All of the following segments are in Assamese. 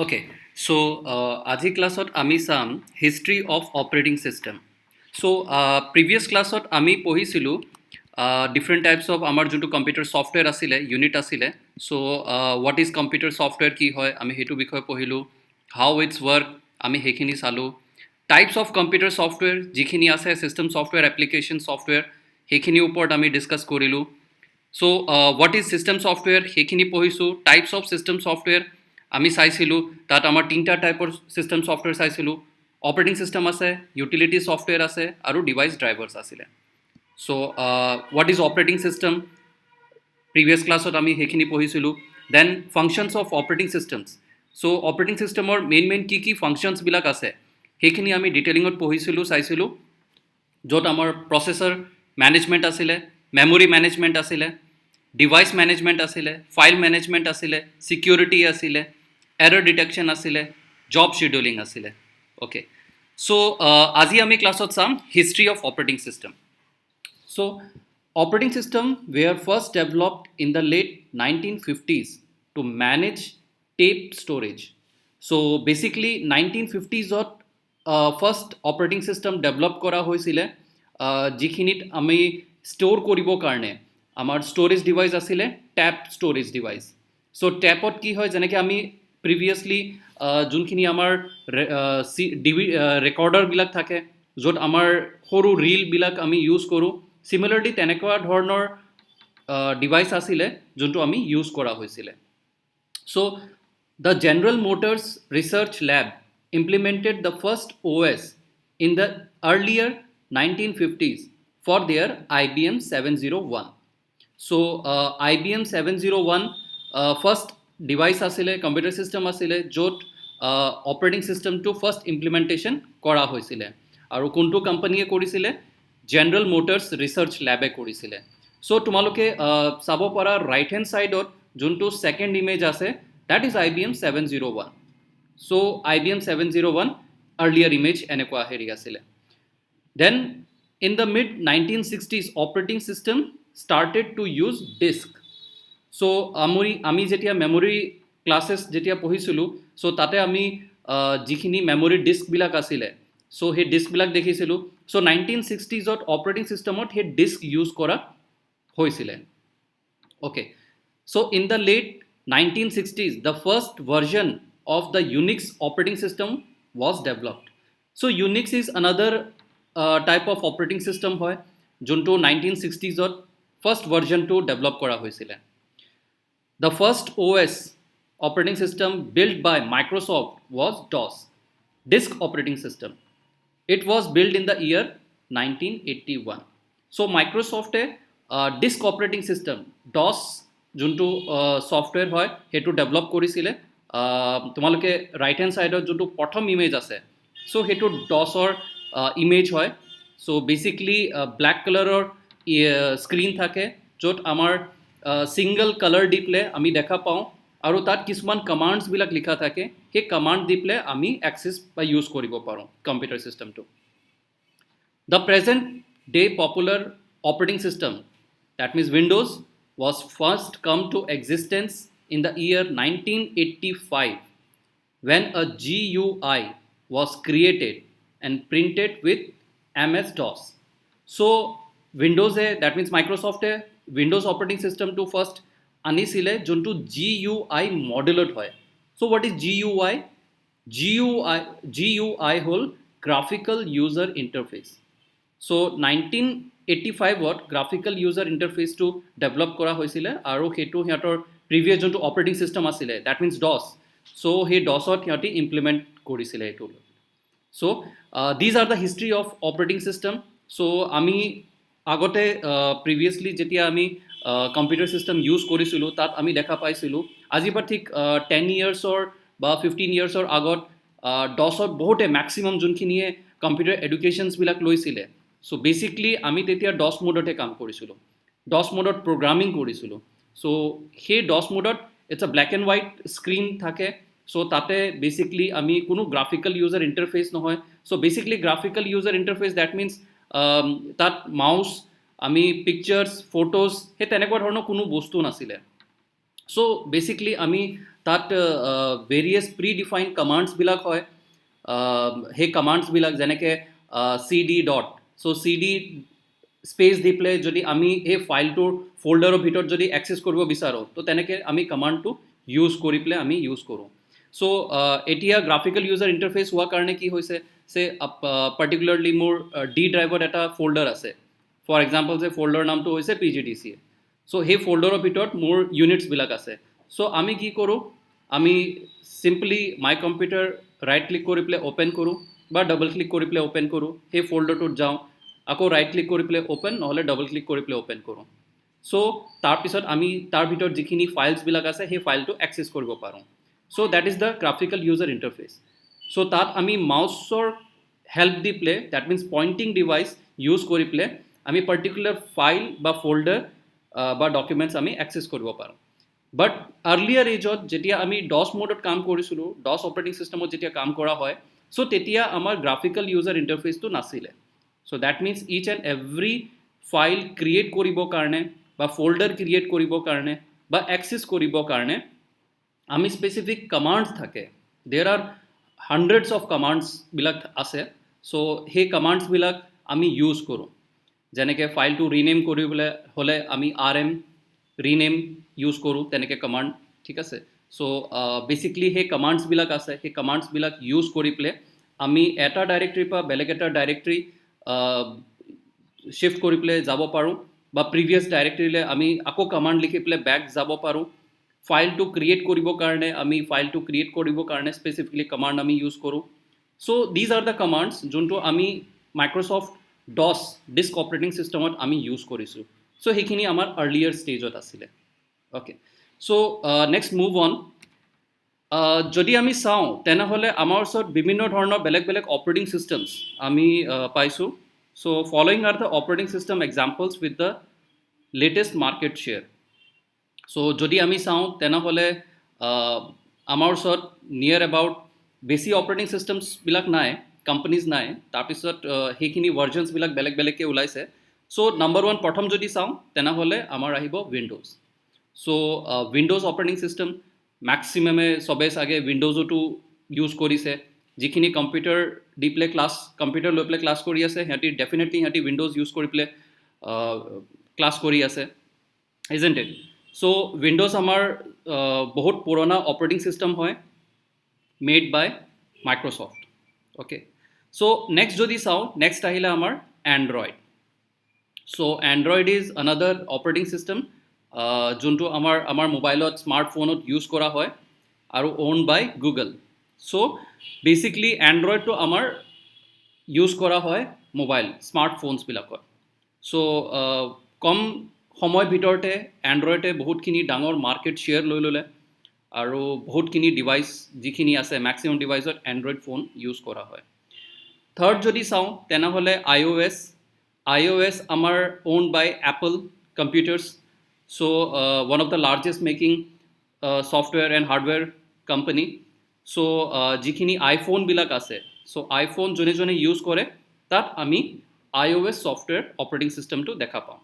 Okay, so আজি ক্লাছত আমি চাম history of operating system. So' previous ক্লাছত আমি পঢ়িছিলোঁ ডিফাৰেণ্ট টাইপছ অফ আমাৰ যোনটো কম্পিউটাৰ ছফ্টৱেৰ আছিলে ইউনিট আছিলে। So' what is computer software কি হয় আমি সেইটো বিষয়ে পঢ়িলোঁ, হাউ ইটছ ৱৰ্ক আমি সেইখিনি চালোঁ, টাইপছ অফ কম্পিউটাৰ ছফ্টৱেৰ যিখিনি আছে ছিষ্টেম ছফ্টৱেৰ এপ্লিকেশ্যন ছফ্টৱেৰ সেইখিনিৰ ওপৰত আমি ডিছকাছ কৰিলোঁ। চ' হোৱাট ইজ ছিষ্টেম ছফ্টৱেৰ সেইখিনি পঢ়িছোঁ, টাইপছ অফ ছিষ্টেম ছফ্টৱেৰ আমি চাইছিলোঁ, তাত আমাৰ তিনিটা টাইপৰ ছিষ্টেম ছফ্টৱেৰ চাইছিলোঁ, অপাৰেটিং ছিষ্টেম আছে, ইউটিলিটি ছফ্টৱেৰ আছে আৰু ডিভাইচ ড্ৰাইভাৰ্ছ আছিলে। So' what is operating system previous ক্লাছত আমি সেইখিনি পঢ়িছিলোঁ। Then functions of operating systems. So' operating ছিষ্টেমৰ মেইন কি ফাংচনছবিলাক আছে সেইখিনি আমি ডিটেইলিঙত পঢ়িছিলোঁ চাইছিলোঁ, য'ত আমাৰ প্ৰচেছৰ মেনেজমেণ্ট আছিলে, মেমৰি মেনেজমেণ্ট আছিলে, ডিভাইচ মেনেজমেণ্ট আছিলে, ফাইল মেনেজমেণ্ট আছিলে, ছিকিউৰিটি আছিলে, এৰৰ ডিটেকশ্যন আছিলে, জব শ্বিডিউলিং আছিলে। অ'কে, চ' আজি আমি ক্লাছত চাম history of operating system. So, operating system were first developed in the late 1950s to manage tape storage. So, basically 1950s first operating system develop কৰা হৈছিলে যিখিনিত আমি ষ্ট'ৰ কৰিবৰ কাৰণে আমাৰ ষ্ট'ৰেজ ডিভাইচ আছিলে টেপ ষ্ট'ৰেজ ডিভাইচ। চ' টেপত কি হয়, যেনেকৈ আমি প্ৰিভিয়াছলি যোনখিনি আমাৰ ৰেকৰ্ডাৰবিলাক থাকে য'ত আমাৰ সৰু ৰীলবিলাক আমি ইউজ কৰোঁ, চিমিলাৰলি তেনেকুৱা ধৰণৰ ডিভাইচ আছিলে যোনটো আমি ইউজ কৰা হৈছিলে। So' the General Motors research lab implemented the first OS in the earlier 1950s for their IBM 701. So' IBM 701 first device আছিলে, কম্পিউটাৰ ছিষ্টেম আছিলে য'ত অপাৰেটিং ছিষ্টেমটো ফাৰ্ষ্ট ইমপ্লিমেণ্টেশ্যন কৰা হৈছিলে। আৰু কোনটো কোম্পানীয়ে কৰিছিলে? জেনেৰেল মটৰ্ছ ৰিচাৰ্চ লেবে কৰিছিলে। চ' তোমালোকে চাব পাৰা ৰাইট হেণ্ড ছাইডত যোনটো ছেকেণ্ড ইমেজ আছে that is IBM 701. So' IBM 701 earlier image এনেকুৱা হেৰি আছিলে। Then in the mid 1960s operating system started to use disk. So আমি যেতিয়া মেমৰি ক্লাছেছ যেতিয়া পঢ়িছিলোঁ, চ' তাতে আমি যিখিনি মেমৰি ডিস্কবিলাক আছিলে চ' সেই ডিস্কবিলাক দেখিছিলোঁ। চ' 1960s অপাৰেটিং ছিষ্টেমত সেই ডিস্ক ইউজ কৰা হৈছিলে। Okay, so' in the late 1960s the first version of the Unix operating system was developed. So' Unix is another type of operating system হয় যোনটো 1960s ফাৰ্ষ্ট ভাৰ্জনটো ডেভেলপ কৰা হৈছিলে। The first OS operating system built by Microsoft was DOS, Disk Operating System. It was built in the year 1981. So Microsoft Disk Operating System DOS যোনটো ছফ্টৱেৰ হয় সেইটো ডেভেলপ কৰিছিলে। তোমালোকে ৰাইট হেণ্ড ছাইডত যোনটো প্ৰথম ইমেজ আছে চ' সেইটো ডছৰ ইমেজ হয়। চ' বেচিকলি ব্লেক কালাৰৰ স্ক্ৰীন থাকে য'ত আমাৰ ছিংগল কালাৰ দি পেলাই আমি দেখা পাওঁ আৰু তাত কিছুমান কমাণ্ডছবিলাক লিখা থাকে, সেই কমাণ্ড দি পেলাই আমি এক্সেছ বা ইউজ কৰিব পাৰোঁ কম্পিউটাৰ ছিষ্টেমটো। The present day popular operating system, that means Windows, was first come to existence in the year 1985 when a GUI was created and printed with MS-DOS. So Windows that means Microsoft Windows operating system to first আনিছিলে যোনটো GUI মডেলত হয়। So what is GUI? GUI হ'ল graphical user interface. So' 1985 graphical user ইণ্টাৰফেচটো ডেভেলপ কৰা হৈছিলে আৰু সেইটো সিহঁতৰ প্ৰিভিয়াছ যোনটো অপাৰেটিং ছিষ্টেম আছিলে ডেট মিনছ ডছ, চ' সেই ডছত সিহঁতি ইমপ্লিমেণ্ট কৰিছিলে এইটো। So' these are the history of operating system. So' আমি আগতে প্ৰিভিয়াছলি যেতিয়া আমি কম্পিউটাৰ ছিষ্টেম ইউজ কৰিছিলোঁ তাত আমি দেখা পাইছিলোঁ আজিৰ পৰা ঠিক 10 yearsৰ বা 15 yearsৰ আগত ডছত বহুতে মেক্সিমাম যোনখিনিয়ে কম্পিউটাৰ এডুকেশ্যনছবিলাক লৈছিলে চ' বেচিকলি আমি তেতিয়া ডছ মোডতে কাম কৰিছিলোঁ, ডছ মোডত প্ৰগ্ৰামিং কৰিছিলোঁ। চ' সেই ডছ মোডত it's a black and white screen থাকে। চ' তাতে বেচিকলি আমি কোনো গ্ৰাফিকেল ইউজাৰ ইণ্টাৰফেচ নহয়। So' basically graphical user interface that means তাত মাউচ আমি পিকচাৰ্ছ ফটোজ সেই তেনেকুৱা ধৰণৰ কোনো বস্তু নাছিলে। চ' বেচিকলি আমি তাত ভেৰিয়াছ প্ৰি ডিফাইণ্ড কমাণ্ডছবিলাক হয় সেই কমাণ্ডছবিলাক যেনেকৈ CD ডট চ' CD স্পেচ দি পেলাই যদি আমি সেই ফাইলটোৰ ফ'ল্ডাৰৰ ভিতৰত যদি এক্সেছ কৰিব বিচাৰোঁ তো তেনেকৈ আমি কমাণ্ডটো ইউজ কৰি পেলাই আমি ইউজ কৰোঁ চ' এতিয়া গ্ৰাফিকেল ইউজাৰ ইণ্টাৰফেচ হোৱাৰ কাৰণে কি হৈছে যে পাৰ্টিকুলাৰলি মোৰ ডি ড্ৰাইভত এটা ফ'ল্ডাৰ আছে ফৰ এক্সাম্পল যে ফ'ল্ডাৰ নামটো হৈছে PGDCA চ' সেই ফ'ল্ডাৰৰ ভিতৰত মোৰ ইউনিটছবিলাক আছে চ' আমি কি কৰোঁ আমি চিম্পলি মাই কম্পিউটাৰ ৰাইট ক্লিক কৰি পেলাই অ'পেন কৰোঁ বা ডাবল ক্লিক কৰি পেলাই অ'পেন কৰোঁ সেই ফ'ল্ডাৰটোত যাওঁ আকৌ ৰাইট ক্লিক কৰি পেলাই অ'পেন নহ'লে ডাবল ক্লিক কৰি পেলাই অ'পেন কৰোঁ চ' তাৰপিছত আমি তাৰ ভিতৰত যিখিনি ফাইলছবিলাক আছে সেই ফাইলটো এক্সেছ কৰিব পাৰোঁ so' that is the graphical user interface so' তাত আমি মাউচৰ হেল্প দি পেলাই that means pointing device use কৰি পেলাই আমি পাৰ্টিকুলাৰ ফাইল বা ফ'ল্ডাৰ বা ডকুমেণ্টছ আমি এক্সেছ কৰিব পাৰোঁ বাট আৰ্লিয়াৰ এজত যেতিয়া আমি ডছ মোডত কাম কৰিছিলোঁ ডছ অপাৰেটিং চিষ্টেমত যেতিয়া কাম কৰা হয় চ' তেতিয়া আমাৰ গ্ৰাফিকেল ইউজাৰ ইণ্টাৰফেচটো নাছিলে so' that means each and every file create কৰিবৰ কাৰণে বা ফ'ল্ডাৰ ক্ৰিয়েট কৰিবৰ কাৰণে বা এক্সেছ কৰিবৰ কাৰণে আমি স্পেচিফিক কমাণ্ডছ থাকে দেৰ আৰ হাণ্ড্ৰেডছ অফ কমাণ্ডছবিলাক আছে চ' সেই কমাণ্ডছবিলাক আমি ইউজ কৰোঁ যেনেকৈ ফাইলটো ৰিনেম কৰিবলৈ হ'লে আমি RM ৰিনেম ইউজ কৰোঁ তেনেকৈ কমাণ্ড ঠিক আছে চ' বেচিকলি সেই কমাণ্ডছবিলাক আছে সেই কমাণ্ডছবিলাক ইউজ কৰি পেলাই আমি এটা ডাইৰেক্টৰীৰ পৰা বেলেগ এটা ডাইৰেক্টৰী শ্বিফ্ট কৰি পেলাই যাব পাৰোঁ বা প্ৰিভিয়াছ ডাইৰেক্টৰীলৈ আমি আকৌ কমাণ্ড লিখি পেলাই বেক যাব পাৰোঁ ফাইলটো ক্ৰিয়েট কৰিবৰ কাৰণে আমি ফাইলটো ক্ৰিয়েট কৰিবৰ কাৰণে স্পেচিফিকলি কমাণ্ড আমি ইউজ কৰোঁ চ' দিজ আৰ দ্য কমাণ্ডছ যোনটো আমি মাইক্ৰ'ছফ্ট ডছ ডিস্ক অপাৰেটিং চিষ্টেমত আমি ইউজ কৰিছোঁ চ' সেইখিনি আমাৰ আৰ্লিয়াৰ ষ্টেজত আছিলে okay so' next move on যদি আমি চাওঁ তেনেহ'লে আমাৰ ওচৰত বিভিন্ন ধৰণৰ বেলেগ বেলেগ অপাৰেটিং চিষ্টেমছ আমি পাইছোঁ so' following are the operating system examples with the latest market share so' যদি আমি চাওঁ তেনেহ'লে আমাৰ ওচৰত নিয়েৰ এবাউট বেছি অপাৰেটিং চিষ্টেমছবিলাক নাই কোম্পানীজ নাই তাৰপিছত সেইখিনি ভাৰ্জনছবিলাক বেলেগ বেলেগকৈ ওলাইছে চ' নম্বৰ 1 প্ৰথম যদি চাওঁ তেনেহ'লে আমাৰ আহিব উইণ্ড'জ চ' উইণ্ড'জ অপাৰেটিং চিষ্টেম মেক্সিমামে চবেই চাগে উইণ্ড'জতো ইউজ কৰিছে যিখিনি কম্পিউটাৰ দি পেলাই কম্পিউটাৰ লৈ পেলাই ক্লাছ কৰি আছে সিহঁতি ডেফিনেটলি সিহঁতি উইণ্ড'জ ইউজ কৰি পেলাই ক্লাছ কৰি আছে ইজেণ্ট ইট চ' উইণ্ড'জ আমাৰ বহুত পুৰণা অপাৰেটিং চিষ্টেম হয় made by Microsoft okay so' next যদি চাওঁ নেক্সট আহিলে আমাৰ Android so' Android is another operating system যোনটো আমাৰ মোবাইলত স্মাৰ্টফোনত ইউজ কৰা হয় আৰু owned by Google so' basically এণ্ড্ৰইডটো আমাৰ ইউজ কৰা হয় মোবাইল স্মাৰ্টফোনছবিলাকত চ' কম সময়ৰ ভিতৰতে এণ্ড্ৰইডে বহুতখিনি ডাঙৰ মাৰ্কেট শ্বেয়াৰ লৈ ল'লে আৰু বহুতখিনি ডিভাইচ যিখিনি আছে মেক্সিমাম ডিভাইচত এণ্ড্ৰইড ফোন ইউজ কৰা হয় থাৰ্ড যদি চাওঁ তেনেহ'লে iOS আমাৰ owned by Apple computers so' one of the largest making software and hardware company so' যিখিনি আইফোনবিলাক আছে চ' আইফোন যোনে যোনে ইউজ কৰে তাত আমি iOS ছফ্টৱেৰ অপাৰেটিং চিষ্টেমটো দেখা পাওঁ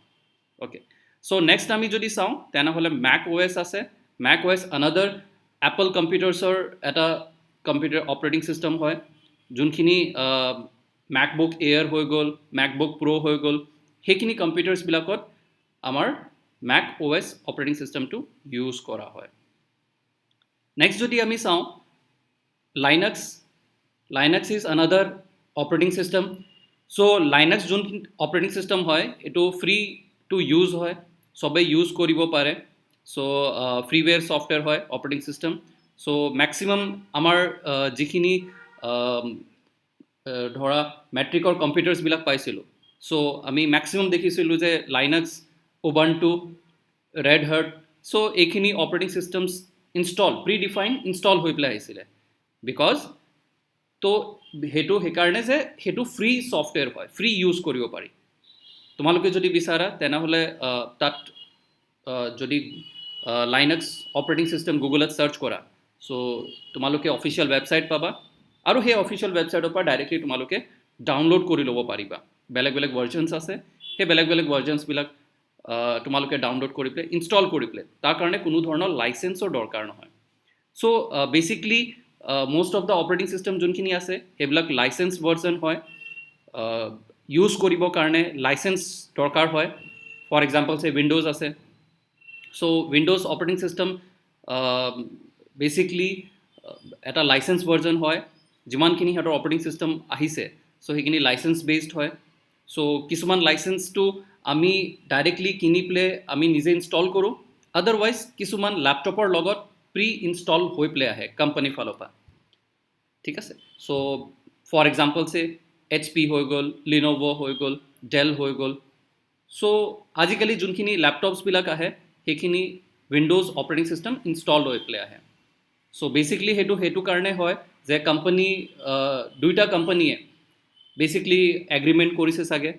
অ'কে চ' নেক্সট আমি যদি চাওঁ তেনেহ'লে macOS আছে macOS আনাডাৰ এপল কম্পিউটাৰ্ছৰ এটা কম্পিউটাৰ অপাৰেটিং চিষ্টেম হয় যোনখিনি MacBook Air হৈ গ'ল MacBook Pro হৈ গ'ল সেইখিনি কম্পিউটাৰ্ছবিলাকত আমাৰ macOS অপাৰেটিং চিষ্টেমটো ইউজ কৰা হয় নেক্সট যদি আমি চাওঁ Linux is another operating system so' Linux যোন অপাৰেটিং চিষ্টেম হয় এইটো ফ্ৰী টু ইউজ হয় চবেই ইউজ কৰিব পাৰে চ' ফ্ৰীৱেৰ ছফ্টৱেৰ হয় অপাৰেটিং চিষ্টেম চ' মেক্সিমাম আমাৰ যিখিনি ধৰা মেট্ৰিকৰ কম্পিউটাৰ্ছবিলাক পাইছিলোঁ চ' আমি মেক্সিমাম দেখিছিলোঁ যে লাইনাক্স উবাণ্টু ৰেড হাৰ্ট চ' এইখিনি operating systems pre define install হৈ পেলাই আহিছিলে বিকজ তো সেইটো সেইকাৰণে যে সেইটো ফ্ৰী ছফ্টৱেৰ হয় ফ্ৰী ইউজ কৰিব পাৰি তোমালোকে যদি বিচাৰা তেনেহ'লে তাত যদি লাইনাক্স অপাৰেটিং চিষ্টেম গুগলত চাৰ্চ কৰা চ' তোমালোকে অফিচিয়েল ৱেবছাইট পাবা আৰু সেই অফিচিয়েল ৱেবছাইটৰ পৰা ডাইৰেক্টলি তোমালোকে ডাউনলোড কৰি ল'ব পাৰিবা বেলেগ বেলেগ ভাৰ্জনছ আছে সেই বেলেগ বেলেগ ভাৰ্জনছবিলাক তোমালোকে ডাউনলোড কৰি পেলাই ইনষ্টল কৰি পেলাই তাৰ কাৰণে কোনো ধৰণৰ লাইচেঞ্চৰ দৰকাৰ নহয় so' basically most of the operating system যোনখিনি আছে সেইবিলাক লাইচেন্স ভাৰ্জন হয়, ইউজ কৰিবৰ কাৰণে লাইচেন্স দৰকাৰ হয়. ফৰ এক্সাম্পল চে উইণ্ড'জ আছে. চ' উইণ্ড'জ অপাৰেটিং চিষ্টেম বেচিকলি এটা লাইচেন্স ভাৰ্জন হয়. যিমানখিনি সিহঁতৰ অপাৰেটিং চিষ্টেম আহিছে চ' সেইখিনি লাইচেন্স বেছড হয়. চ' কিছুমান লাইচেন্সটো আমি ডাইৰেক্টলি কিনি পেলাই আমি নিজে ইনষ্টল কৰোঁ. আদাৰৱাইজ কিছুমান লেপটপৰ লগত প্ৰি ইনষ্টল হৈ পেলাই আহে কোম্পানীৰ ফালৰ পৰা. ঠিক আছে. চ' ফৰ এক্সাম্পল চে HP হৈ গ'ল, লিন'ভ' হৈ গ'ল, ডেল হৈ গ'ল. চ' আজিকালি যোনখিনি লেপটপছবিলাক আহে সেইখিনি উইণ্ড'জ অপাৰেটিং চিষ্টেম ইনষ্টল হৈ পেলাই আহে. চ' বেচিকলি সেইটো কাৰণে হয় যে কোম্পানী দুইটা কোম্পানীয়ে বেচিকলি এগ্ৰিমেণ্ট কৰিছে চাগে,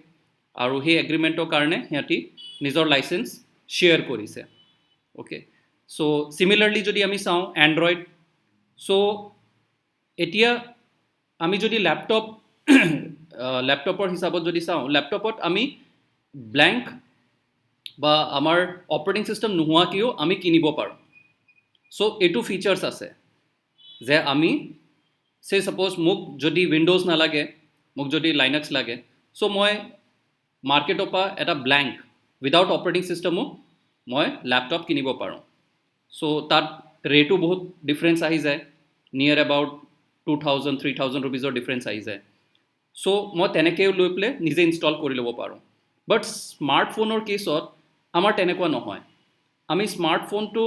আৰু সেই এগ্ৰিমেণ্টৰ কাৰণে সিহঁতি নিজৰ লাইচেন্স শ্বেয়াৰ কৰিছে. অ'কে. চ' চিমিলাৰলি যদি আমি চাওঁ এণ্ড্ৰইড, চ' এতিয়া আমি যদি লেপটপৰ হিচাপত যদি চাওঁ, লেপটপত আমি ব্লেংক বা আমাৰ অপাৰেটিং চিষ্টেম নোহোৱাকৈও আমি কিনিব পাৰোঁ. চ' এইটো ফিচাৰ্ছ আছে যে আমি ছাপ'জ মোক যদি উইণ্ড'জ নালাগে, মোক যদি লাইনাক্স লাগে, চ' মই মাৰ্কেটৰ পৰা এটা ব্লেংক উইদাউট অপাৰেটিং চিষ্টেমো মই লেপটপ কিনিব পাৰোঁ. চ' তাত ৰেটো বহুত ডিফাৰেঞ্চ আহি যায়, নিয়েৰ এবাউট 2,000-3,000 ৰুপিজৰ ডিফাৰেঞ্চ আহি যায়. চ' মই তেনেকৈও লৈ পেলাই নিজে ইনষ্টল কৰি ল'ব পাৰোঁ. বাট স্মাৰ্টফোনৰ কেছত আমাৰ তেনেকুৱা নহয়. আমি স্মাৰ্টফোনটো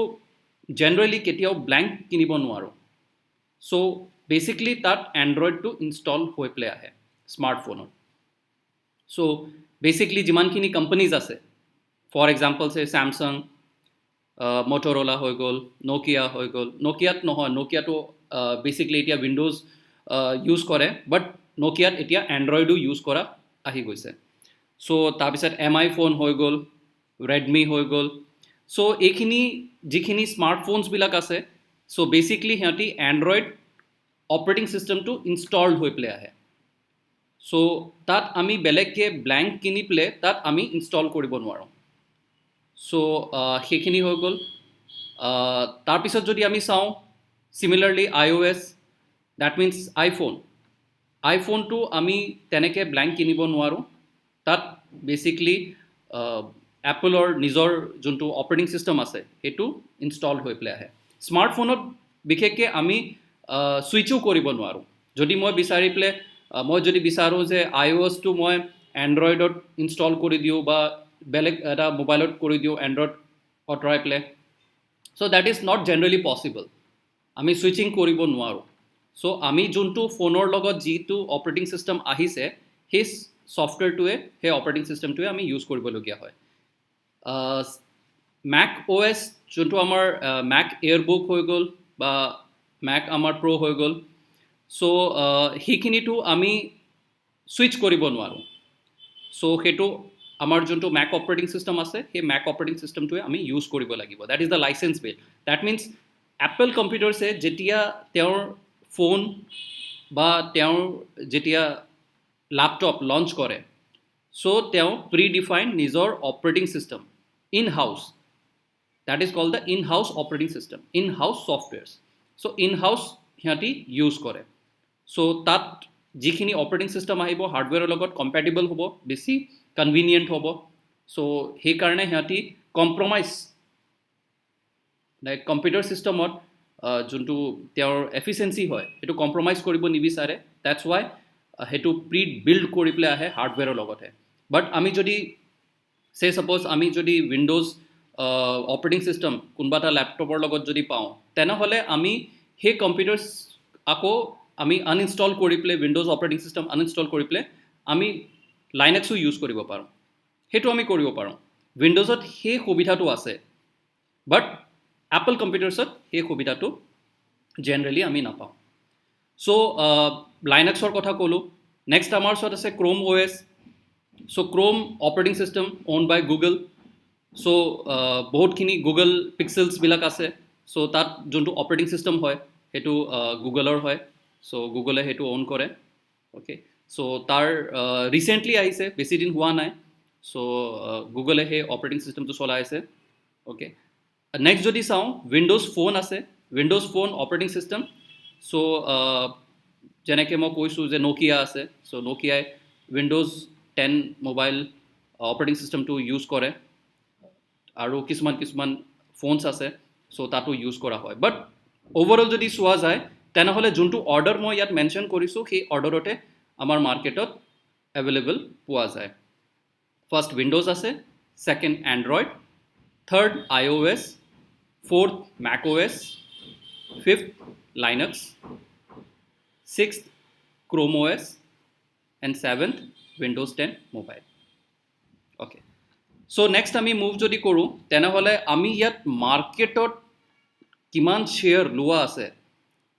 জেনেৰেলি কেতিয়াও ব্লেংক কিনিব নোৱাৰোঁ. চ' বেচিকলি তাত এণ্ড্ৰইডটো ইনষ্টল হৈ পেলাই আহে স্মাৰ্টফোনত. চ' বেচিকলি যিমানখিনি কোম্পানীজ আছে, ফৰ এক্সাম্পল চে চেমচাং, মটৰলা হৈ গ'ল, নকিয়া হৈ গ'ল. নকিয়াত নহয়, নকিয়াটো বেচিকলি এতিয়া উইণ্ড'জ ইউজ কৰে, বাট নকিয়াত এতিয়া এণ্ড্ৰইডো ইউজ কৰা আহি গৈছে. চ' তাৰপিছত MI ফোন হৈ গ'ল, ৰেডমি হৈ গ'ল. চ' এইখিনি যিখিনি স্মাৰ্টফোনছবিলাক আছে, চ' বেচিকলি সিহঁতি এণ্ড্ৰইড অপাৰেটিং চিষ্টেমটো ইনষ্টলড হৈ পেলাই আহে. চ' তাত আমি বেলেগকৈ ব্লেংক কিনি পেলাই তাত আমি ইনষ্টল কৰিব নোৱাৰোঁ. চ' সেইখিনি হৈ গ'ল. তাৰপিছত যদি আমি চাওঁ চিমিলাৰলি iOS, ডেট মিনছ আইফোনটো আমি তেনেকৈ ব্লেংক কিনিব নোৱাৰোঁ. তাত বেচিকলি এপলৰ নিজৰ যোনটো অপাৰেটিং চিষ্টেম আছে সেইটো ইনষ্টল হৈ পেলাই আহে. স্মাৰ্টফোনত বিশেষকৈ আমি ছুইচো কৰিব নোৱাৰোঁ. যদি মই যদি বিচাৰোঁ যে iOSটো মই এণ্ড্ৰইডত ইনষ্টল কৰি দিওঁ বা বেলেগ এটা মোবাইলত কৰি দিওঁ এণ্ড্ৰইড আঁতৰাই পেলাই, so' that is not generally possible. আমি ছুইচিং কৰিব নোৱাৰোঁ. চ' আমি যোনটো ফোনৰ লগত যিটো অপাৰেটিং চিষ্টেম আহিছে সেই ছফ্টৱেৰটোৱে, সেই অপাৰেটিং চিষ্টেমটোৱে আমি ইউজ কৰিবলগীয়া হয়. মেক OS যোনটো আমাৰ মেক এয়াৰবুক হৈ গ'ল বা মেক আমাৰ প্ৰ' হৈ গ'ল, চ' সেইখিনিতো আমি ছুইচ কৰিব নোৱাৰোঁ. চ' সেইটো আমাৰ যোনটো মেক অপাৰেটিং চিষ্টেম আছে সেই মেক অপাৰেটিং চিষ্টেমটোৱে আমি ইউজ কৰিব লাগিব. That is the license bill. That means Apple কম্পিউটাৰ্ছে যেতিয়া তেওঁৰ ফোন বা তেওঁৰ যেতিয়া লেপটপ লঞ্চ কৰে, চ' তেওঁ প্ৰি ডিফাইন নিজৰ operating system in house, that is called the in house operating system, in house softwares. So' in house সিহঁতি ইউজ কৰে. চ' তাত যিখিনি অপাৰেটিং চিষ্টেম আহিব হাৰ্ডৱেৰৰ লগত কম্পেটিবল হ'ব, বেছি কনভিনিয়েণ্ট হ'ব. চ' সেইকাৰণে সিহঁতি কম্প্ৰমাইজ লাইক কম্পিউটাৰ চিষ্টেমত যোনটো তেওঁৰ এফিচিয়েঞ্চি হয় সেইটো কম্প্ৰমাইজ কৰিব নিবিচাৰে. ডেটছ ৱাই সেইটো প্ৰি বিল্ড কৰি পেলাই আহে হাৰ্ডৱেৰৰ লগতে. বাট আমি যদি ছাপ'জ আমি যদি উইণ্ড'জ অপাৰেটিং চিষ্টেম কোনোবা এটা লেপটপৰ লগত যদি পাওঁ, তেনেহ'লে আমি সেই কম্পিউটাৰ আকৌ আমি আনইনষ্টল কৰি পেলাই উইণ্ড'জ অপাৰেটিং চিষ্টেম আনইনষ্টল কৰি পেলাই আমি লাইনেক্সো ইউজ কৰিব পাৰোঁ. সেইটো আমি কৰিব পাৰোঁ. উইণ্ড'জত সেই সুবিধাটো আছে, বাট এপল কম্পিউটাৰ্ছত সেই সুবিধাটো জেনেৰেলি আমি নাপাওঁ. চ' লাইনেক্সৰ কথা ক'লোঁ. নেক্সট আমাৰ ওচৰত আছে Chrome OS. So' Chrome operating system owned by Google. So' বহুতখিনি গুগল পিক্সেলছবিলাক আছে. চ' তাত যোনটো অপাৰেটিং চিষ্টেম হয় সেইটো গুগলৰ হয়. চ' গুগলে সেইটো অ'ন কৰে. অ'কে. চ' তাৰ ৰিচেণ্টলি আহিছে, বেছি দিন হোৱা নাই. চ' গুগলে সেই অপাৰেটিং চিষ্টেমটো চলাই আছে. অ'কে. নেক্সট যদি চাওঁ উইণ্ড'জ ফোন আছে. উইণ্ড'জ ফোন অপাৰেটিং ছিষ্টেম চ' যেনেকৈ মই কৈছোঁ যে নকিয়া আছে চ' নকিয়াই উইণ্ড'জ 10 মোবাইল অপাৰেটিং ছিষ্টেমটো ইউজ কৰে আৰু কিছুমান ফোনছ আছে চ' তাতো ইউজ কৰা হয় বাট অ'ভাৰঅল যদি চোৱা যায় তেনেহ'লে যোনটো অৰ্ডাৰ মই ইয়াত মেনশ্যন কৰিছোঁ সেই অৰ্ডাৰতে আমাৰ মাৰ্কেটত এভেইলেবল পোৱা যায় ফাৰ্ষ্ট উইণ্ড'জ আছে second Android third iOS fourth macOS fifth Linux sixth Chrome OS and seventh Windows 10 mobile okay so next আমি মুভ যদি কৰোঁ তেনেহ'লে আমি ইয়াত মাৰ্কেটত কিমান শ্বেয়াৰ লোৱা আছে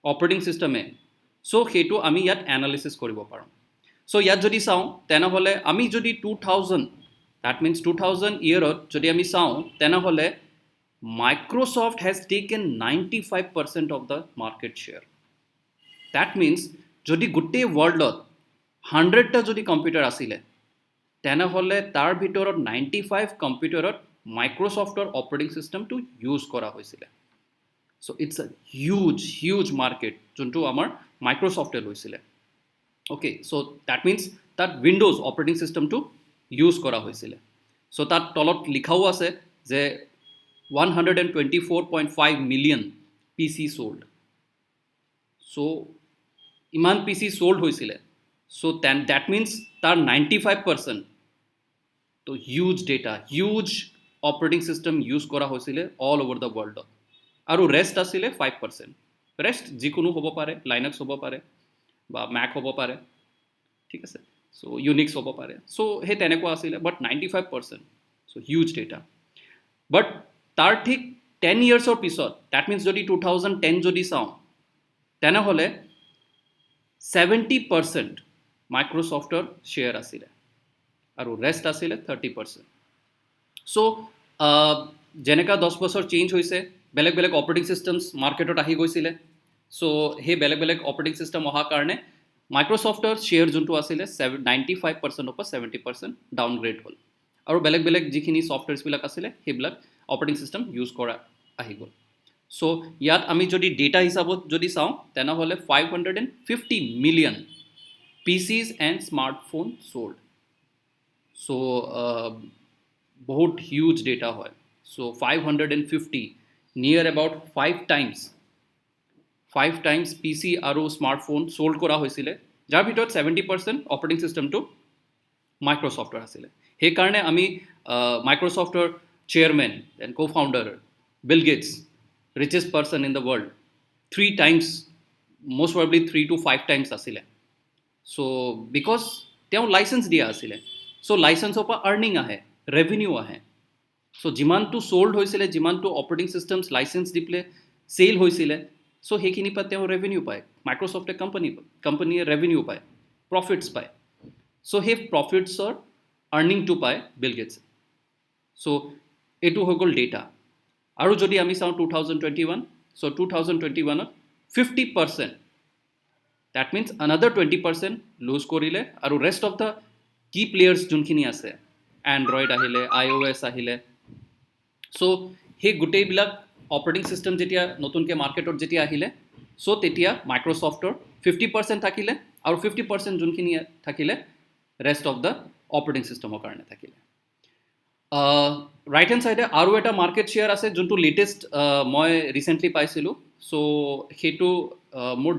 অপাৰেটিং ছিষ্টেমে চ' সেইটো আমি ইয়াত এনালিচিছ কৰিব পাৰোঁ চ' ইয়াত যদি চাওঁ তেনেহ'লে আমি যদি 2000 that means 2000 ইয়েৰত যদি আমি চাওঁ তেনেহ'লে Microsoft has taken 95% of the market share. That means যদি গোটেই ৱৰ্ল্ডত 100টা যদি কম্পিউটাৰ আছিলে তেনেহ'লে তাৰ ভিতৰত 95 কম্পিউটাৰত মাইক্ৰ'ছফ্টৰ অপাৰেটিং ছিষ্টেমটো ইউজ কৰা হৈছিলে so' it's a huge market যোনটো আমাৰ মাইক্ৰ'ছফ্টে লৈছিলে অ'কে চ' দেট মিনছ তাত উইণ্ড'জ অপাৰেটিং ছিষ্টেমটো ইউজ কৰা হৈছিলে চ' তাত তলত লিখাও আছে যে 124.5 million PC sold. So, ইমান PC sold হৈছিলে. So, that means তাৰ 95%. তো huge data, huge operating system use কৰা হৈছিলে all over the world. আৰু rest আছিলে 5%. Rest যিকোনো হ'ব পাৰে, Linux হ'ব পাৰে, বা Mac হ'ব পাৰে. ঠিক আছে? So, Unix হ'ব পাৰে. So, সেই তেনেকুৱা আছিলে, but 95%. So, huge data. But তাৰ ঠিক 10 yearsৰ পিছত that means যদি 2010 যদি চাওঁ তেনেহ'লে 70% মাইক্ৰ'ছফ্টৰ শ্বেয়াৰ আছিলে আৰু ৰেষ্ট আছিলে 30% চ' যেনেকা 10 বছৰ চেঞ্জ হৈছে বেলেগ অপাৰেটিং ছিষ্টেমছ মাৰ্কেটত আহি গৈছিলে চ' সেই বেলেগ অপাৰেটিং ছিষ্টেম অহাৰ কাৰণে মাইক্ৰ'ছফ্টৰ শ্বেয়াৰ যোনটো আছিলে 95%ৰ পৰা 70% ডাউনগ্ৰেড হ'ল আৰু বেলেগ যিখিনি ছফ্টৱেৰছবিলাক আছিলে সেইবিলাক অপাৰেটিং ছিষ্টেম ইউজ কৰা আহি গ'ল চ' ইয়াত আমি যদি ডেটা হিচাপত যদি চাওঁ তেনেহ'লে 550 million PCs and smartphone sold চ' বহুত হিউজ ডেটা হয় চ' 550 নিয়াৰ এবাউট 5 টাইমছ PC আৰু স্মাৰ্টফোন চ'ল্ড কৰা হৈছিলে যাৰ ভিতৰত 70% অপাৰেটিং ছিষ্টেমটো মাইক্ৰ'ছফ্টৰ আছিলে সেইকাৰণে আমি মাইক্ৰ'ছফ্টৰ chairman and co-founder Bill Gates, richest person in the world, 3 times, most probably 3 to 5 times asile. So because তেওঁ লাইচেন্স দিয়া আছিলে চ' লাইচেন্সৰ পৰা আৰ্নিং আহে ৰেভিনিউ আহে চ' যিমানটো চ'ল্ড হৈছিলে যিমানটো অপাৰেটিং ছিষ্টেমছ লাইচেন্স দি পেলাই চেল হৈছিলে চ' সেইখিনিৰ পৰা তেওঁ ৰেভিনিউ পায় মাইক্ৰ'ছফ্টে কোম্পানীয়ে ৰেভিনিউ পায় প্ৰফিটছ পায় চ' সেই প্ৰফিটছৰ আৰ্নিংটো পায় বিল গেটছে চ' এইটো হৈ গ'ল ডেটা আৰু যদি আমি চাওঁ 2021 চ' 2021ত 50% that means another 20% লুজ কৰিলে আৰু ৰেষ্ট অফ দ্য কি প্লেয়াৰ্ছ যোনখিনি আছে এণ্ড্ৰইড আহিলে iOS আহিলে চ' সেই গোটেইবিলাক অপাৰেটিং ছিষ্টেম যেতিয়া নতুনকৈ মাৰ্কেটত যেতিয়া আহিলে চ' তেতিয়া মাইক্ৰ'ছফ্টৰ 50% থাকিলে আৰু 50% যোনখিনি থাকিলে ৰেষ্ট অফ দ্য অপাৰেটিং ছিষ্টেমৰ কাৰণে থাকিলে ৰাইট হেণ্ড ছাইডে আৰু এটা মাৰ্কেট শ্বেয়াৰ আছে যোনটো লেটেষ্ট মই ৰিচেণ্টলি পাইছিলোঁ চ' সেইটো মোৰ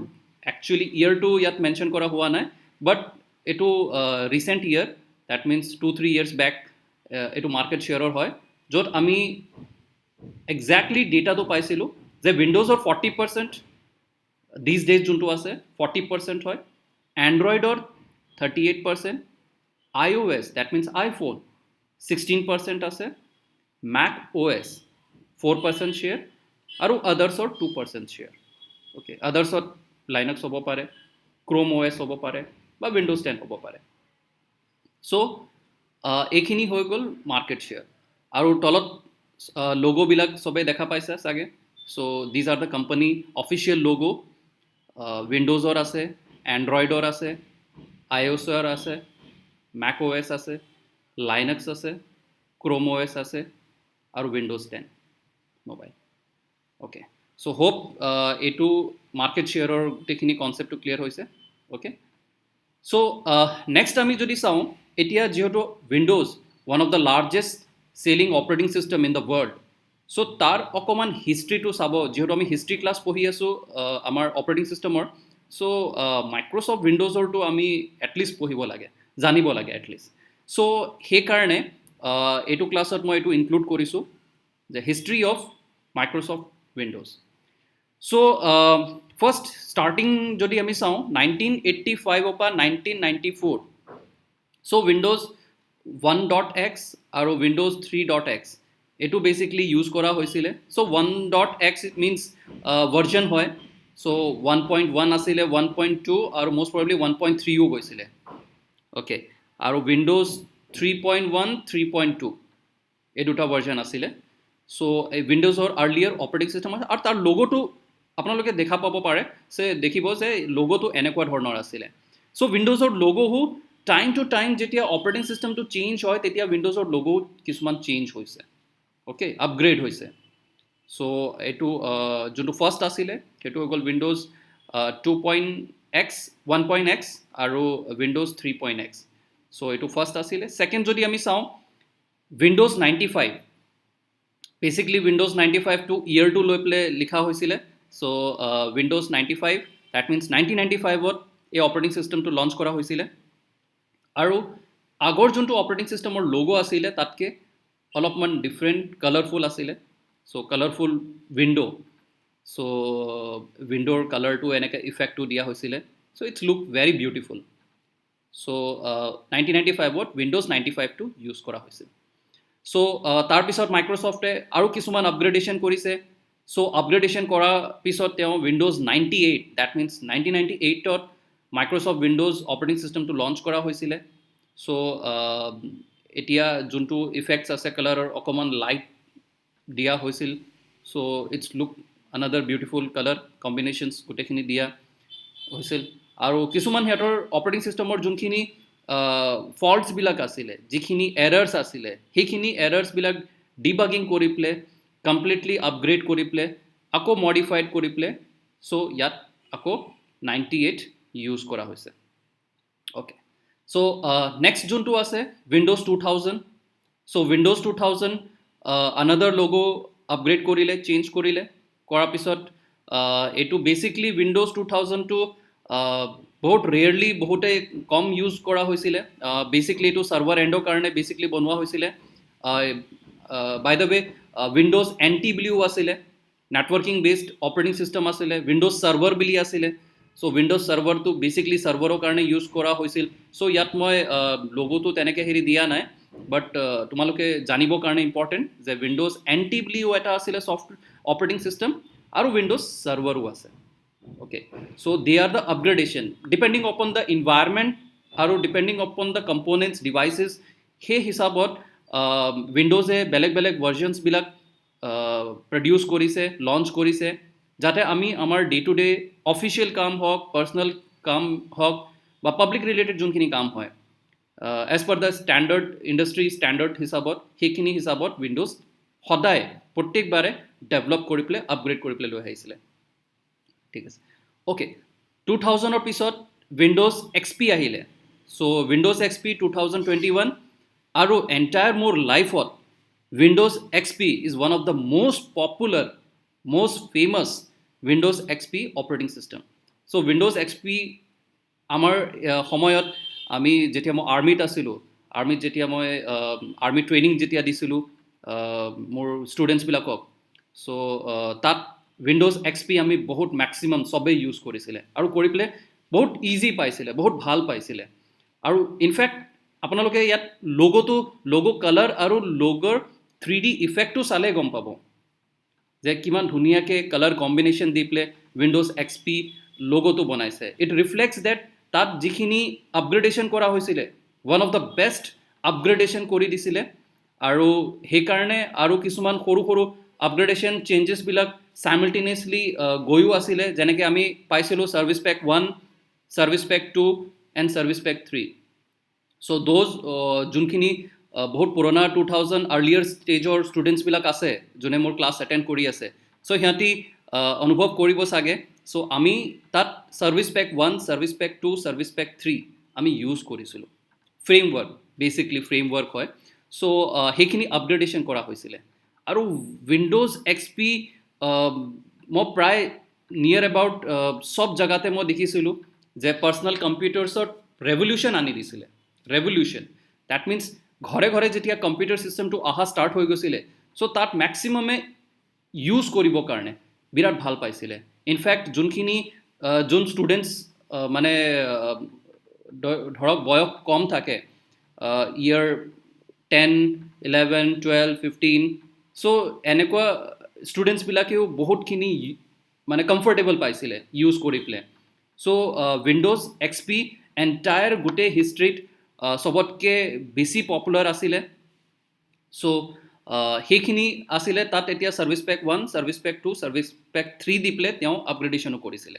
একচুৱেলি ইয়েৰটো ইয়াত মেনশ্যন কৰা হোৱা নাই বাট এইটো recent year that means 2-3 years back এইটো মাৰ্কেট শ্বেয়াৰৰ হয় য'ত আমি একজেক্টলি ডেটাটো পাইছিলোঁ যে উইণ্ড'জৰ 40% দিজ ডেজ যোনটো আছে 40% হয় এণ্ড্ৰইডৰ 38% iOS দেট মিনছ আইফোন 16% আছে Mac OS 4% শ্বেয়াৰ আৰু আদাৰ্ছৰ 2% শ্বেয়াৰ অ'কে আদাৰ্ছত লাইনক্স হ'ব পাৰে ক্ৰ'ম OS হ'ব পাৰে বা উইণ্ড'জ 10 হ'ব পাৰে চ' এইখিনি হৈ গ'ল মাৰ্কেট শ্বেয়াৰ আৰু তলত লগোবিলাক চবেই দেখা পাইছে চাগে so' these are the company official logo উইণ্ড'জৰ আছে এণ্ড্ৰইডৰ আছে iOSৰ আছে Mac OS আছে লাইনক্স আছে ক্ৰ'ম OS আছে আৰু Windows 10 mobile okay so' hope এইটো মাৰ্কেট শ্বেয়াৰৰ গোটেইখিনি কনচেপ্টটো ক্লিয়াৰ হৈছে অ'কে চ' নেক্সট আমি যদি চাওঁ এতিয়া যিহেতু Windows one of the largest selling operating system in the world so' তাৰ অকণমান হিষ্ট্ৰীটো চাব যিহেতু আমি হিষ্ট্ৰী ক্লাছ পঢ়ি আছোঁ আমাৰ অপাৰেটিং ছিষ্টেমৰ চ' মাইক্ৰ'ছফ্ট উইণ্ড'জৰটো আমি এটলিষ্ট পঢ়িব লাগে জানিব লাগে এটলিষ্ট চ' সেইকাৰণে এইটো ক্লাছত মই এইটো ইনক্লুড কৰিছোঁ যে history of Microsoft windows so' first starting যদি আমি চাওঁ 1985 পৰা 1994 চ' উইণ্ড'জ 1.x আৰু উইণ্ড'জ 3.x এইটো বেচিকলি ইউজ কৰা হৈছিলে চ' 1.x মিনছ ভাৰ্জন হয় চ' 1.1 আছিলে 1.2 আৰু মষ্ট প্ৰবেবলি 1.3ও গৈছিলে অ'কে আৰু উইণ্ড'জ 3.1 3.2 এই দুটা ভাৰ্জন আছিলে চ' এই উইণ্ড'জৰ আৰ্লিয়াৰ অপাৰেটিং ছিষ্টেম আছে আৰু তাৰ লগোটো আপোনালোকে দেখা পাব পাৰে দেখিব যে লগোটো এনেকুৱা ধৰণৰ আছিলে চ' উইণ্ড'জৰ লগোও টাইম টু টাইম যেতিয়া অপাৰেটিং ছিষ্টেমটো চেঞ্জ হয় তেতিয়া উইণ্ড'জৰ লগো কিছুমান চেঞ্জ হৈছে অ'কে আপগ্ৰেড হৈছে চ' এইটো যোনটো ফাৰ্ষ্ট আছিলে সেইটো হৈ গ'ল উইণ্ড'জ 2.x 1.x আৰু উইণ্ড'জ 3.x চ' এইটো ফাৰ্ষ্ট আছিলে ছেকেণ্ড যদি আমি চাওঁ উইণ্ড'জ 95 বেচিকলি উইণ্ড'জ 95টো ইয়েৰটো লৈ পেলাই লিখা হৈছিলে চ' উইণ্ড'জ 95 ডেট মিনছ 1995ত এই অপাৰেটিং ছিষ্টেমটো লঞ্চ কৰা হৈছিলে আৰু আগৰ যোনটো অপাৰেটিং ছিষ্টেমৰ লগো আছিলে তাতকৈ অলপমান ডিফাৰেণ্ট কালাৰফুল আছিলে চ' কালাৰফুল উইণ্ডো চ' উইণ্ডোৰ কালাৰটো এনেকৈ ইফেক্টটো দিয়া হৈছিলে so' it's look very beautiful so' 1995ত উইণ্ড'জ 95টো ইউজ কৰা হৈছিল চ' তাৰপিছত মাইক্ৰ'ছফ্টে আৰু কিছুমান আপগ্ৰেডেশ্যন কৰিছে চ' আপগ্ৰেডেশ্যন কৰাৰ পিছত তেওঁ উইণ্ড'জ 98 ডেট মিনছ 1998ত মাইক্ৰ'ছফ্ট উইণ্ড'জ অপাৰেটিং ছিষ্টেমটো লঞ্চ কৰা হৈছিলে চ' এতিয়া যোনটো ইফেক্টছ আছে কালাৰৰ অকণমান লাইট দিয়া হৈছিল so' it's look another beautiful colour combinations গোটেইখিনি দিয়া হৈছিল আৰু কিছুমান সিহঁতৰ অপাৰেটিং ছিষ্টেমৰ যোনখিনি ফল্টছবিলাক আছিলে যিখিনি এৰাৰ্ছ আছিলে সেইখিনি এৰাৰ্ছবিলাক ডিবাগিং কৰি পেলাই কমপ্লিটলি আপগ্ৰেড কৰি পেলাই আকৌ মডিফাইড কৰি পেলাই চ' ইয়াত আকৌ 98 ইউজ কৰা হৈছে অ'কে চ' নেক্সট যোনটো আছে উইণ্ড'জ 2000 চ' উইণ্ড'জ 2000 আনাডাৰ লগো আপগ্ৰেড কৰিলে চেঞ্জ কৰিলে কৰাৰ পিছত এইটো বেচিকলি উইণ্ড'জ 2000টো বহুত ৰেয়াৰলি বহুতে কম ইউজ কৰা হৈছিলে বেচিকলি এইটো ছাৰ্ভাৰ এণ্ডৰ কাৰণে বেচিকলি বনোৱা হৈছিলে বাই দ্য ৱে উইণ্ড'জ NT বুলিও আছিলে নেটৱৰ্কিং বেছড অপাৰেটিং ছিষ্টেম আছিলে উইণ্ড'জ ছাৰ্ভাৰ বুলি আছিলে চ' উইণ্ড'জ ছাৰ্ভাৰটো বেচিকলি ছাৰ্ভাৰৰ কাৰণে ইউজ কৰা হৈছিল চ' ইয়াত মই লগোটো তেনেকৈ হেৰি দিয়া নাই বাট তোমালোকে জানিবৰ কাৰণে ইম্পৰ্টেণ্ট যে উইণ্ড'জ NT বুলিও এটা আছিলে ছফ্ট অপাৰেটিং ছিষ্টেম আৰু উইণ্ড'জ ছাৰ্ভাৰো আছে okay so they are the upgradation depending upon the environment আৰু depending upon the components devices সেই হিচাপত উইণ্ড'জে বেলেগ বেলেগ ভাৰ্জনছবিলাক প্ৰডিউচ কৰিছে লঞ্চ কৰিছে যাতে আমি আমাৰ ডে টু ডে অফিচিয়েল কাম হওক পাৰ্চনেল কাম হওক বা পাব্লিক ৰিলেটেড যোনখিনি কাম হয় as per the standard industry standard হিচাপত সেইখিনি হিচাপত উইণ্ড'জ সদায় প্ৰত্যেকবাৰে ডেভেলপ কৰি পেলাই আপগ্ৰেড কৰি পেলাই লৈ আহিছিলে ঠিক আছে অ'কে 2000ৰ পিছত উইণ্ড'জ XP আহিলে চ' উইণ্ড'জ XP 2021 আৰু এণ্টায়াৰ মোৰ লাইফত windows XP is one of the most popular most famous windows XP operating system so' windows XP আমাৰ সময়ত আমি যেতিয়া মই আৰ্মিত আছিলোঁ আৰ্মিত যেতিয়া মই আৰ্মি ট্ৰেইনিং যেতিয়া দিছিলোঁ মোৰ ষ্টুডেণ্টছবিলাকক চ' তাত উইণ্ড'জ XP আমি বহুত মেক্সিমাম চবেই ইউজ কৰিছিলে আৰু কৰি পেলাই বহুত ইজি পাইছিলে বহুত ভাল পাইছিলে আৰু ইনফেক্ট আপোনালোকে ইয়াত লগো কালাৰ আৰু লগৰ 3D ইফেক্টটো চালে গম পাব যে কিমান ধুনীয়াকৈ কালাৰ কম্বিনেশ্যন দি পেলাই উইণ্ড'জ XP লগোটো বনাইছে ইট ৰিফ্লেক্টছ ডেট তাত যিখিনি আপগ্ৰেডেশ্যন কৰা হৈছিলে one of the best upgradation কৰি দিছিলে আৰু সেইকাৰণে আৰু কিছুমান সৰু সৰু আপগ্ৰেডেশ্যন চেঞ্জেছবিলাক চাইমেলটেনিয়াছলি গৈও আছিলে যেনেকৈ আমি পাইছিলোঁ service pack 1 service pack 2 and service pack 3 so' those যোনখিনি বহুত পুৰণা 2000 আৰ্লিয়াৰ ষ্টেজৰ ষ্টুডেণ্টছবিলাক আছে যোনে মোৰ ক্লাছ এটেণ্ড কৰি আছে চ' সিহঁতি অনুভৱ কৰিব চাগে চ' আমি তাত service pack 1 service pack 2 service pack 3 আমি ইউজ কৰিছিলোঁ ফ্ৰেমৱৰ্ক বেচিকলি ফ্ৰেমৱৰ্ক হয় চ' সেইখিনি আপগ্ৰেডেশ্যন কৰা হৈছিলে আৰু উইণ্ড'জ এক্স পি মই প্ৰায় নিয়াৰ এবাউট চব জেগাতে মই দেখিছিলোঁ যে পাৰ্চনেল কম্পিউটাৰ্ছত ৰেভলিউশ্যন আনি দিছিলে ৰেভলিউশ্যন ডেট মিনছ ঘৰে ঘৰে যেতিয়া কম্পিউটাৰ ছিষ্টেমটো অহা ষ্টাৰ্ট হৈ গৈছিলে চ' তাত মেক্সিমামে ইউজ কৰিবৰ কাৰণে বিৰাট ভাল পাইছিলে ইনফেক্ট যোনখিনি যোন ষ্টুডেণ্টছ মানে ধৰক বয়স কম থাকে ইয়াৰ 10, 11, 12, 15 চ' এনেকুৱা ষ্টুডেণ্টছবিলাকেও বহুতখিনি মানে কমফৰ্টেবল পাইছিলে ইউজ কৰি পেলাই চ' উইণ্ড'জ এক্স পি এণ্টায়াৰ গোটেই হিষ্ট্ৰীত চবতকৈ বেছি পপুলাৰ আছিলে চ' সেইখিনি আছিলে তাত এতিয়া service pack 1 service pack 2 service pack 3 দি পেলাই তেওঁ আপগ্ৰেডেশ্যনো কৰিছিলে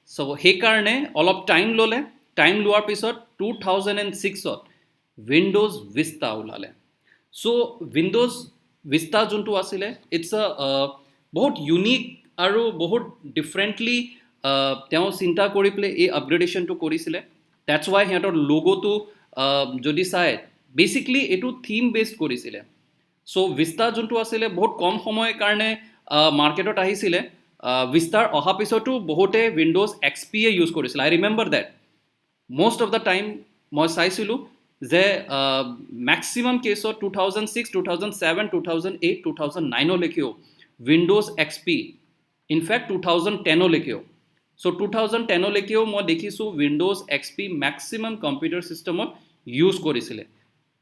চ' সেইকাৰণে অলপ টাইম ল'লে টাইম লোৱাৰ পিছত 2006ত উইণ্ড'জ ভিষ্টা ওলালে চ' উইণ্ড'জ ভিষ্টা যোনটো আছিলে ইটছ বহুত ইউনিক আৰু বহুত ডিফাৰেণ্টলি তেওঁ চিন্তা কৰি পেলাই এই আপগ্ৰেডেশ্যনটো কৰিছিলে ডেটছ ৱাই সিহঁতৰ লগ'টো যদি চায় বেচিকলি এইটো থিম বেছড কৰিছিলে চ' ভিষ্টা যোনটো আছিলে বহুত কম সময়ৰ কাৰণে মাৰ্কেটত আহিছিলে ভিষ্টাৰ অহা পিছতো বহুতে উইণ্ড'জ এক্স পিয়ে ইউজ কৰিছিলে I remember that most of the time মই চাইছিলোঁ যে মেক্সিমাম কেছত 2006, 2007, 2008, 2009লৈকেও উইণ্ড'জ এক্স পি ইনফেক্ট 2010লৈকেও চ' 2010লৈকেও মই দেখিছোঁ Windows X P maximum computer ছিষ্টেমত ইউজ কৰিছিলে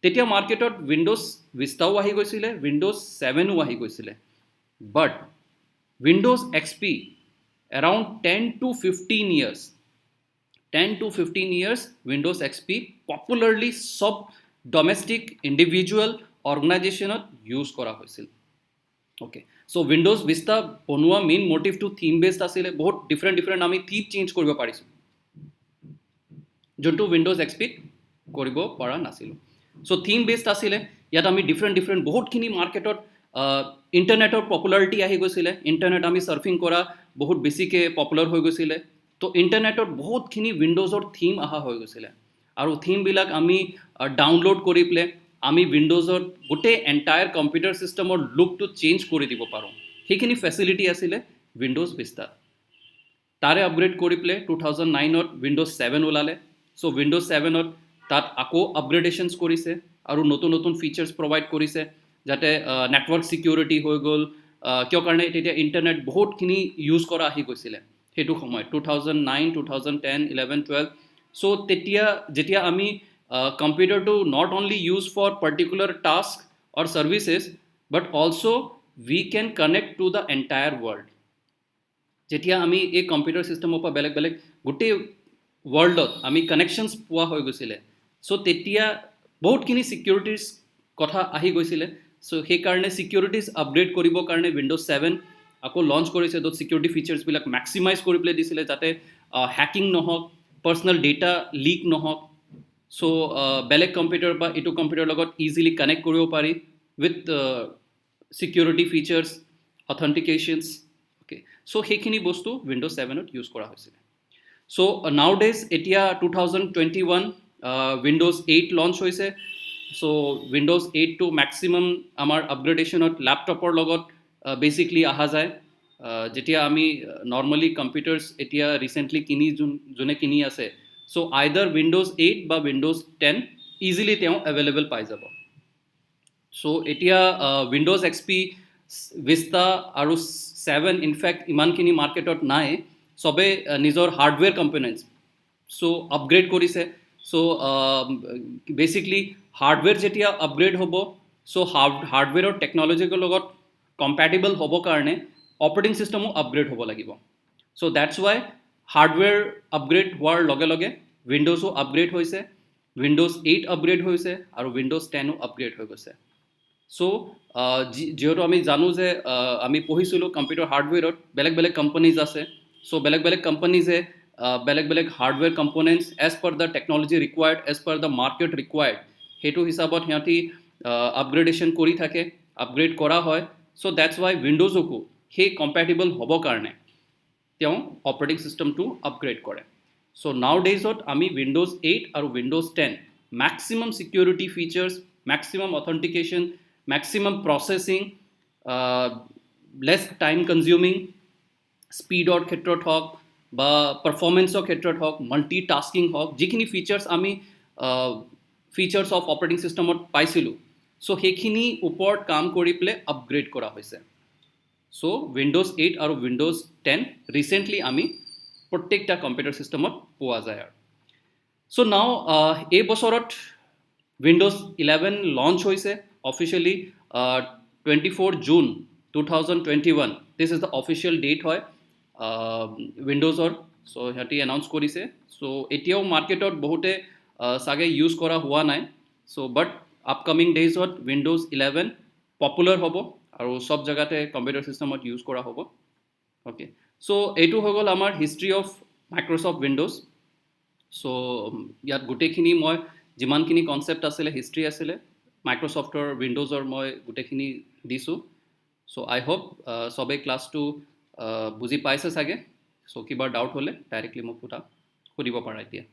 তেতিয়া মাৰ্কেটত উইণ্ড'জ ভিষ্টাও আহি গৈছিলে উইণ্ড'জ 7ও আহি গৈছিলে but Windows X P around 10 to 15 years 10 to 15 years Windows XP popularly সব ডমেষ্টিক ইণ্ডিভিজুৱেল অৰ্গেনাইজেশ্যনত ইউজ কৰা হৈছিল অ'কে চ' উইণ্ড'জ ভিষ্টা বনোৱা মেইন মটিভটো থিম বেছড আছিলে বহুত ডিফাৰেণ্ট আমি থিম চেঞ্জ কৰিব পাৰিছোঁ যোনটো উইণ্ড'জ এক্সপিত কৰিব পৰা নাছিলোঁ চ' থিম বেছড আছিলে ইয়াত আমি ডিফাৰেণ্ট বহুতখিনি মাৰ্কেটত ইণ্টাৰনেটৰ পপুলাৰিটি আহি গৈছিলে ইণ্টাৰনেট আমি ছাৰ্ফিং কৰা বহুত বেছিকৈ পপুলাৰ হৈ গৈছিলে তো ইণ্টাৰনেটত বহুতখিনি উইণ্ড'জৰ থিম অহা হৈ গৈছিলে আৰু থিমবিলাক আমি ডাউনলোড কৰি পেলাই আমি উইণ্ড'জত গোটেই এণ্টায়াৰ কম্পিউটাৰ ছিষ্টেমৰ লুকটো চেঞ্জ কৰি দিব পাৰোঁ সেইখিনি ফেচিলিটি আছিলে উইণ্ড'জ ভিষ্টাত তাৰে আপগ্ৰেড কৰি পেলাই 2009ত উইণ্ড'জ 7 ওলালে চ' উইণ্ড'জ 7ত তাত আকৌ আপগ্ৰেডেশ্যনছ কৰিছে আৰু নতুন ফিচাৰ্ছ প্ৰভাইড কৰিছে যাতে নেটৱৰ্ক ছিকিউৰিটি হৈ গ'ল কিয় কাৰণে তেতিয়া ইণ্টাৰনেট বহুতখিনি ইউজ কৰা আহি গৈছিলে সেইটো সময়ত 2009, 2010, 11, 12 চ' তেতিয়া যেতিয়া আমি কম্পিউটাৰটো not only use for particular task or services but also' we can connect to the entire world যেতিয়া আমি এই কম্পিউটাৰ ছিষ্টেমৰ পৰা বেলেগ গোটেই ৱৰ্ল্ডত আমি কানেকশ্যনছ পোৱা হৈ গৈছিলে চ' তেতিয়া বহুতখিনি ছিকিউৰিটিজ কথা আহি গৈছিলে চ' সেইকাৰণে ছিকিউৰিটিজ আপগ্ৰেড কৰিবৰ কাৰণে উইণ্ড'জ 7 আকৌ লঞ্চ কৰিছে য'ত ছিকিউৰিটি ফিচাৰ্ছবিলাক মেক্সিমাইজ কৰি পেলাই দিছিলে যাতে হেকিং নহওক পাৰ্চনেল ডেটা লিক নহওক চ' বেলেগ কম্পিউটাৰ বা এইটো কম্পিউটাৰৰ লগত ইজিলি কানেক্ট কৰিব পাৰি with security features authentications okay so' সেইখিনি বস্তু উইণ্ড'জ 7ত ইউজ কৰা হৈছিলে চ' নাও ডেজ এতিয়া 2021 উইণ্ড'জ 8 লঞ্চ হৈছে চ' উইণ্ড'জ 8টো মেক্সিমাম আমাৰ আপগ্ৰেডেশ্যনত লেপটপৰ লগত বেচিকলি অহা যায় যেতিয়া আমি নৰ্মেলি কম্পিউটাৰ্ছ এতিয়া ৰিচেণ্টলি যোনে কিনি আছে চ' আইদাৰ উইণ্ড'জ 8 বা উইণ্ড'জ 10 ইজিলি তেওঁ এভেইলেবল পাই যাব চ' এতিয়া উইণ্ড'জ এক্স পি ভিষ্টা আৰু 7 ইনফেক্ট ইমানখিনি মাৰ্কেটত নাই চবে নিজৰ হাৰ্ডৱেৰ কম্পনেণ্টছ চ' আপগ্ৰেড কৰিছে চ' বেচিকলি হাৰ্ডৱেৰ যেতিয়া আপগ্ৰেড হ'ব চ' হাৰ্ডৱেৰৰ টেকন'লজিৰ লগত কম্পেটিবল হ'বৰ কাৰণে অপাৰেটিং ছিষ্টেমো আপগ্ৰেড হ'ব লাগিব চ' ডেটছ ৱাই হাৰ্ডৱেৰ আপগ্ৰেড হোৱাৰ লগে লগে উইণ্ড'জো আপগ্ৰেড হৈছে উইণ্ড'জ 8 আপগ্ৰেড হৈছে আৰু উইণ্ড'জ 10ও আপগ্ৰেড হৈ গৈছে চ' যিহেতু আমি জানো যে আমি পঢ়িছিলোঁ কম্পিউটাৰ হাৰ্ডৱেৰত বেলেগ কোম্পানীজ আছে চ' বেলেগ কোম্পানীজে বেলেগ hardware components as per the technology required as per the market required সেইটো হিচাপত সিহঁতি আপগ্ৰেডেশ্যন কৰি থাকে আপগ্ৰেড কৰা হয় চ' ডেটছ ৱাই উইণ্ড'জকো সেই কম্পেটিবল হ'বৰ কাৰণে তেওঁ অপাৰেটিং চিষ্টেমটো আপগ্ৰেড কৰে চ' নাও ডেইজত আমি উইণ্ড'জ 8 আৰু Windows 10 maximum security features maximum authentication maximum processing less time consuming স্পীডৰ ক্ষেত্ৰত হওক বা পাৰফৰ্মেঞ্চৰ ক্ষেত্ৰত হওক মাল্টি টাস্কিং হওক যিখিনি ফিচাৰ্ছ আমি ফিচাৰ্ছ অফ অপাৰেটিং চিষ্টেমত পাইছিলোঁ চ' সেইখিনি ওপৰত কাম কৰি পেলাই আপগ্ৰেড কৰা হৈছে চ' উইণ্ড'জ 8 আৰু উইণ্ড'জ 10 ৰিচেণ্টলি আমি প্ৰত্যেকটা কম্পিউটাৰ চিষ্টেমত পোৱা যায় আৰু চ' নাও এই বছৰত উইণ্ড'জ 11 লঞ্চ হৈছে officially 24 June 2021 this is the official date হয় উইণ্ড'জৰ চ' সিহঁতি এনাউন্স কৰিছে চ' এতিয়াও মাৰ্কেটত বহুতে চাগে ইউজ কৰা হোৱা নাই চ' বাট আপকামিং ডেইজত উইণ্ড'জ 11 পপুলাৰ হ'ব আৰু সব জেগাতে কম্পিউটাৰ চিষ্টেমত ইউজ কৰা হ'ব অ'কে চ' এইটো হৈ গ'ল আমাৰ হিষ্ট্ৰী অফ মাইক্ৰ'ছফ্ট উইণ্ড'জ চ' ইয়াত গোটেইখিনি মই যিমানখিনি কনচেপ্ট আছিলে হিষ্ট্ৰী আছিলে মাইক্ৰ'ছফ্টৰ উইণ্ড'জৰ মই গোটেইখিনি দিছোঁ চ' আই হোপ চবেই ক্লাছটো বুজি পাইছে চাগে চ' কিবা ডাউট হ'লে ডাইৰেক্টলি মোক সুধিব পাৰা এতিয়া